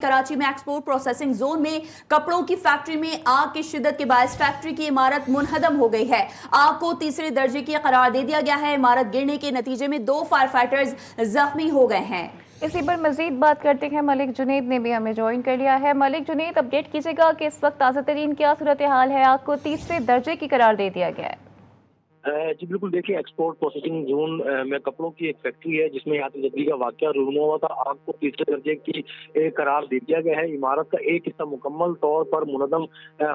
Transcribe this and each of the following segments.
कराची में export processing zone में कपड़ों की फैक्ट्री में आग की शिद्दत के बायस फैक्ट्री की इमारत मुनहदम हो गई है। आग को तीसरे दर्जे की करार दे दिया गया है। इमारत गिरने के नतीजे में 2 फायर फाइटर्स जख्मी हो गए हैं। इसी पर मजीद बात करते हैं। मलिक जुनैद ने भी हमें ज्वाइन कर लिया है। मलिक जुनैद, अपडेट कीजिएगा कि इस वक्त ताज़ा तरीन क्या सूरत हाल है। आग को तीसरे दर्जे की करार दे दिया गया है। जी बिल्कुल, देखिए एक्सपोर्ट प्रोसेसिंग जोन में कपड़ों की एक फैक्ट्री है जिसमें आतिशबाजी का वाकया रूनुमा हुआ था। आग को तीसरे दर्जे की करार दे दिया गया है। इमारत का एक हिस्सा मुकम्मल तौर पर मुनदम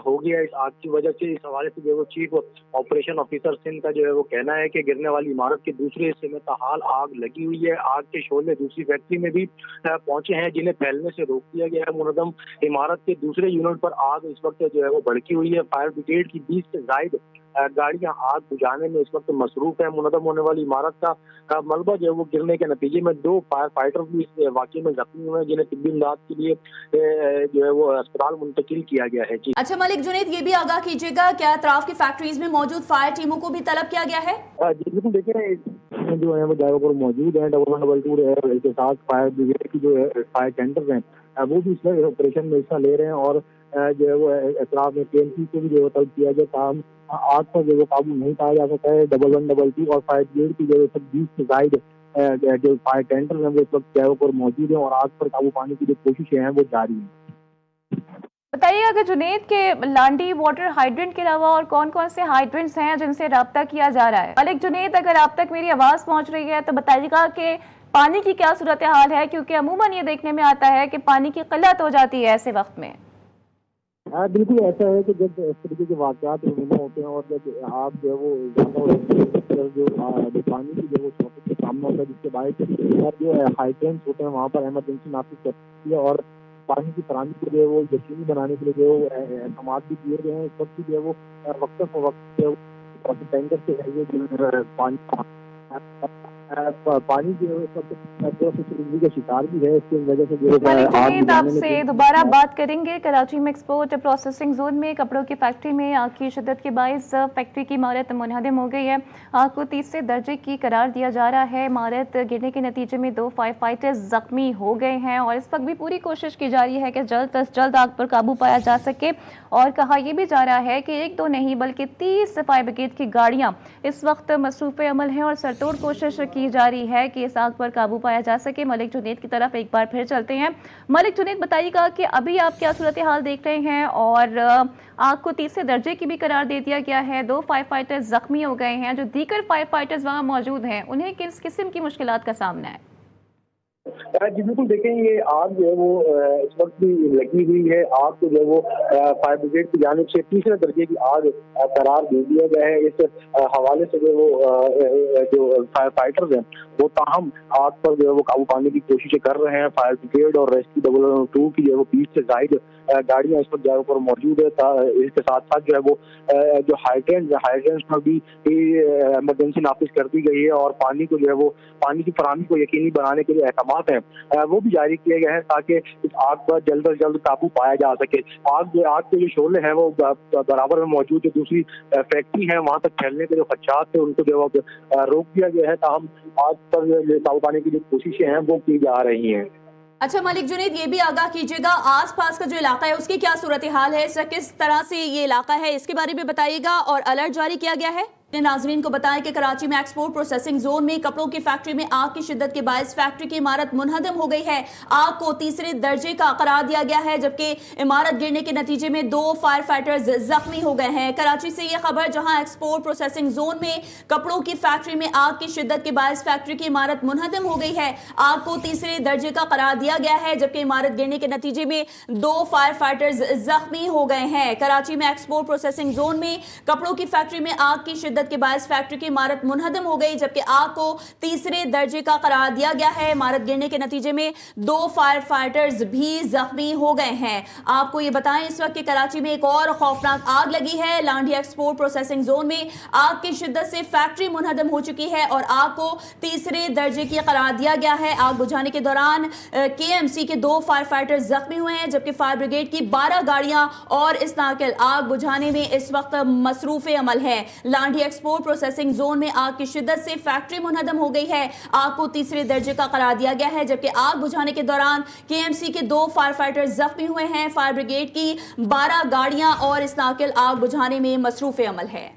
हो गया है इस आग की वजह से। इस हवाले से जो है चीफ ऑपरेशन ऑफिसर सिंध का जो है वो कहना है कि गिरने वाली इमारत के दूसरे हिस्से में ताहाल आग लगी हुई है। आग के शोले दूसरी फैक्ट्री में भी पहुंचे हैं जिन्हें फैलने से रोक दिया गया है। मुनदम इमारत के दूसरे यूनिट पर आग इस वक्त जो है वो भड़की हुई है। फायर ब्रिगेड की 20 से ज्यादा गाड़ियां आग बुझाने में इस वक्त मसरूफ है। मुनदम होने वाली इमारत का मलबा जो है वो गिरने के नतीजे में 2 फायर फाइटर भी इस वाकये में जख्मी हुए हैं जिन्हें तिब्बी इमदाद के लिए जो है वो अस्पताल मुंतकिल किया गया है। जी अच्छा मलिक जुनैद, ये भी आगाह कीजिएगा क्या अतराफ की फैक्ट्रीज में मौजूद फायर टीमों को भी तलब किया गया है? जी बिल्कुल, देखिए जो है वो जगह पर मौजूद है। 1112 है, इसके साथ फायर ब्रिगेड की जो है फायर टेंडर हैं वो भी इसमें ऑपरेशन में हिस्सा ले रहे हैं और जो है वो एतराफ में KMC को भी जो है तलब किया गया। काम आग पर जो काबू नहीं पाया जा सका है। 1112 और फायर ब्रिगेड की जो है 20 से ज्यादा जो फायर टेंडर हैं वो इस वक्त जगह पर मौजूद है और आग पर काबू पाने की जो कोशिशें हैं वो जारी हैं। बताइएगा कि जुनैद के लांडी वाटर हाइड्रेंट के अलावा और कौन कौन से हाइड्रेंट्स हैं जिनसे राब्ता किया जा रहा है? मलिक जुनैद, अगर आप तक मेरी आवाज़ पहुंच रही है तो बताइएगा कि पानी की क्या सूरत हाल है, क्योंकि अमूमन ये देखने में आता है कि पानी की किल्लत हो जाती है ऐसे वक्त में। बिल्कुल ऐसा है कि जब इस तरीके के वाक़यात रूनुमा होते हैं और जब आप जो है वो जो पानी की जो शॉर्टेज का सामना होता है जिसके बाद जो हाइड्रेंट्स होते हैं वहाँ पर इमरजेंसी नाफिज करती है और पानी की फराहमी के लिए वो यकीनी बनाने के लिए जो इक़दाम भी किए गए हैं। इस वक्त जो है वो वक्त फवक्त टैंकर से जरिए पानी जो का शिकार भी है। इसकी वजह से आपसे दोबारा बात करेंगे। कराची में एक्सपोर्ट प्रोसेसिंग जोन में कपड़ों की फैक्ट्री में आग की शिद्दत के बायस फैक्ट्री की इमारत मुनहदम हो गई है। आग को तीसरे दर्जे की करार दिया जा रहा है। इमारत गिरने के नतीजे में 2 फायर फाइटर्स जख्मी हो गए हैं और इस वक्त भी पूरी कोशिश की जा रही है कि जल्द अज जल्द आग पर काबू पाया जा सके। और कहा यह भी जा रहा है कि 1-2 नहीं बल्कि 30 फायर ब्रिगेड की गाड़ियां इस वक्त मसरूफ अमल हैं और सरतोड़ कोशिश की जा रही है कि इस आग पर काबू पाया जा सके। मलिक जुनैद की तरफ एक बार फिर चलते हैं। मलिक जुनैद, बताइएगा कि अभी आप क्या सूरत हाल देख रहे हैं और आग को तीसरे दर्जे की भी करार दे दिया गया है। 2 फायर फाइटर्स जख्मी हो गए हैं। जो दीगर फायर फाइटर्स वहां मौजूद हैं उन्हें किस किस्म की मुश्किलात का सामना है? जी बिल्कुल, देखें ये आग जो है वो इस वक्त भी लगी हुई है। आग को जो है वो फायर ब्रिगेड की जानिब से तीसरे दर्जे की आग करार दे दिया गया है। इस हवाले से जो वो जो फायर फाइटर्स हैं वो ताहम आग पर जो है वो काबू पाने की कोशिशें कर रहे हैं। फायर ब्रिगेड और रेस्क्यू 1102 की जो है वो 20 से ज्यादा गाड़ियां इस वक्त जगह पर मौजूद है। इसके साथ साथ जो है वो जो हाइड्रेंट्स में भी इमरजेंसी नाफिज कर दी गई है और पानी को जो है वो पानी की फराहमी को यकीनी बनाने के लिए अहकामात हैं वो भी जारी किए गए हैं ताकि इस आग पर जल्द अज जल्द काबू पाया जा सके। आग के जो शोले हैं वो बराबर में मौजूद जो दूसरी फैक्ट्री है वहां तक फैलने के जो खदशात थे उनको जो रोक दिया गया है। ताहम आग पर काबू पाने की जो कोशिशें हैं वो की जा रही हैं। अच्छा मलिक जुनैद, ये भी आगाह कीजिएगा आसपास का जो इलाका है उसकी क्या सूरत हाल है, किस तरह से ये इलाका है इसके बारे में बताइएगा और अलर्ट जारी किया गया है। नाजरीन को बताएं कि कराची में एक्सपोर्ट प्रोसेसिंग जोन में कपड़ों की फैक्ट्री में आग की शिद्दत के बायस फैक्ट्री की इमारत मुनहदम हो गई है। आग को तीसरे दर्जे का करार दिया गया है जबकि इमारत गिरने के नतीजे में 2 फायर फाइटर्स जख्मी हो गए हैं। कराची से यह खबर, जहां एक्सपोर्ट प्रोसेसिंग जोन में कपड़ों की फैक्ट्री में आग की शिद्दत के बायस फैक्ट्री की इमारत मुनहदम हो गई है। आग को तीसरे दर्जे का करार दिया गया है जबकि इमारत गिरने के नतीजे में 2 फायर फाइटर्स जख्मी हो गए हैं। कराची में एक्सपोर्ट प्रोसेसिंग जोन में कपड़ों की फैक्ट्री में आग की शिद्दत के बायस फैक्ट्री की इमारत मुनहदम हो गई जबकि आग को तीसरे दर्जे का करार दिया गया है। इमारत गिरने के नतीजे में 2 फायर फाइटर्स भी जख्मी हो गए हैं। आपको ये बताएं इस वक्त कराची में एक और खौफनाक आग लगी है। लांडी एक्सपोर्ट प्रोसेसिंग जोन में आग की शिद्दत से फैक्ट्री मुनहदम हो चुकी है और आग को तीसरे दर्जे की करार दिया गया है। आग बुझाने के दौरान KMC के 2 फायर फाइटर्स जख्मी हुए हैं जबकि फायर ब्रिगेड की 12 गाड़ियां और इस नाकिल आग बुझाने में इस वक्त मसरूफ अमल है। लांडी एक्सपोर्ट प्रोसेसिंग जोन में आग की शिद्दत से फैक्ट्री मुनहदम हो गई है। आग को तीसरे दर्जे का करार दिया गया है, जबकि आग बुझाने के दौरान केएमसी के 2 फायर फाइटर जख्मी हुए हैं। फायर ब्रिगेड की 12 गाड़ियां और इस नाकिल आग बुझाने में मसरूफ अमल है।